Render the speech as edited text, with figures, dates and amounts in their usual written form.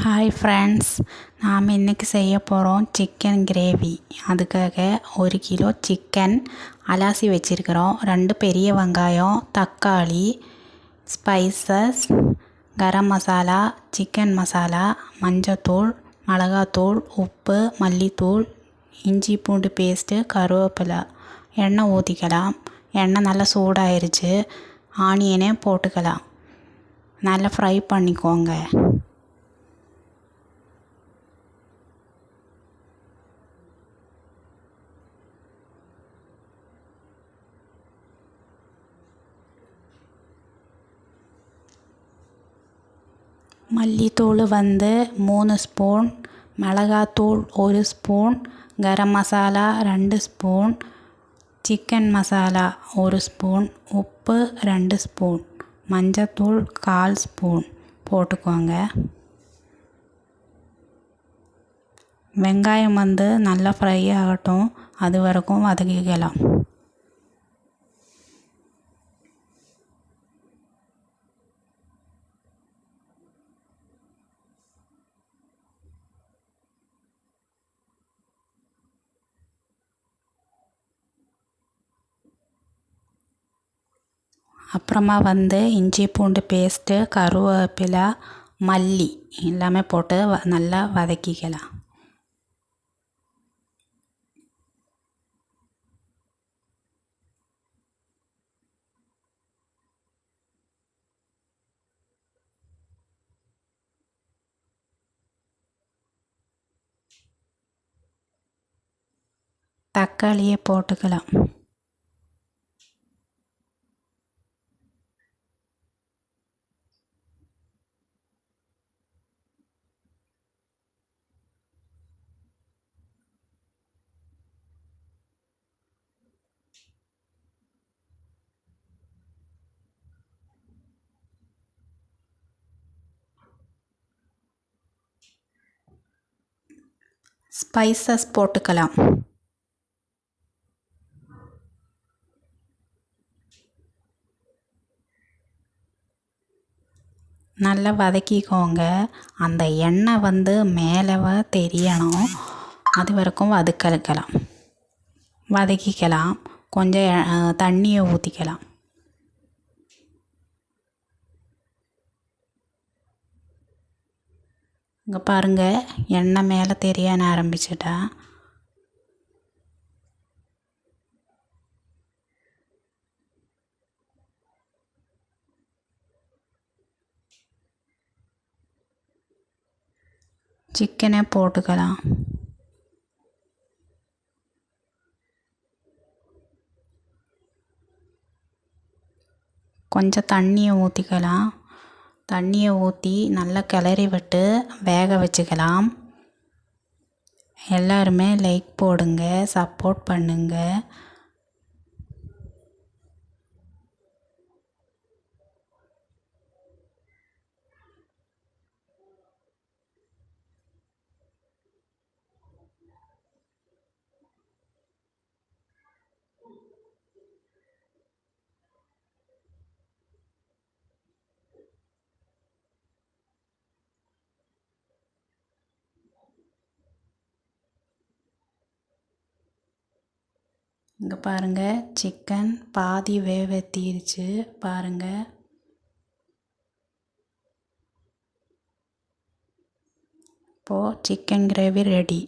Hi friends, நாம் இன்றைக்கி செய்ய போகிறோம் சிக்கன் கிரேவி. அதுக்காக 1 கிலோ சிக்கன் அலாசி வச்சுருக்கிறோம். 2 பெரிய வெங்காயம், தக்காளி, ஸ்பைசஸ், கரம் மசாலா, சிக்கன் மசாலா, மஞ்சத்தூள், மிளகாத்தூள், உப்பு, மல்லித்தூள், இஞ்சி பூண்டு பேஸ்ட்டு, கருவேப்பிலை. எண்ணெய் ஊற்றிக்கலாம். எண்ணெய் நல்லா சூடாயிருச்சு. ஆனியனே போட்டுக்கலாம். நல்லா ஃப்ரை பண்ணிக்கோங்க. மல்லித்தூள் 3 ஸ்பூன், மிளகாத்தூள் 1 spoon, garam masala 2 spoon, chicken masala 1 spoon, உப்பு 2 ஸ்பூன், மஞ்சத்தூள் 1/4 ஸ்பூன் போட்டுக்கோங்க. வெங்காயம் நல்லா ஃப்ரை ஆகட்டும், அது வரைக்கும் வதக்கிக்கலாம். அப்புறமா இஞ்சி பூண்டு பேஸ்ட்டு, கருவேப்பிலை, மல்லி எல்லாமே போட்டு நல்லா வதக்கிக்கலாம். தக்காளியை போட்டுக்கலாம். ஸ்பைசஸ் போட்டுக்கலாம். நல்லா வதக்கிக்கோங்க. அந்த எண்ணெய் மேலே தெரியணும். அது வரைக்கும் வதக்கிக்கலாம். கொஞ்சம் தண்ணியை ஊற்றிக்கலாம். இங்கே பாருங்கள், எண்ணெய் மேலே தெரிய ஆரம்பிச்சிட்டா. சிக்கனை போட்டுக்கலாம். கொஞ்சம் தண்ணியை ஊற்றிக்கலாம். தண்ணியை ஊற்றி நல்லா கிளறி விட்டு வேக வச்சுக்கலாம். எல்லாருமே லைக் போடுங்க, சப்போர்ட் பண்ணுங்க. இங்கே பாருங்கள், சிக்கன் பாதி வேவத்திருச்சு பாருங்கள். இப்போது சிக்கன் கிரேவி ரெடி.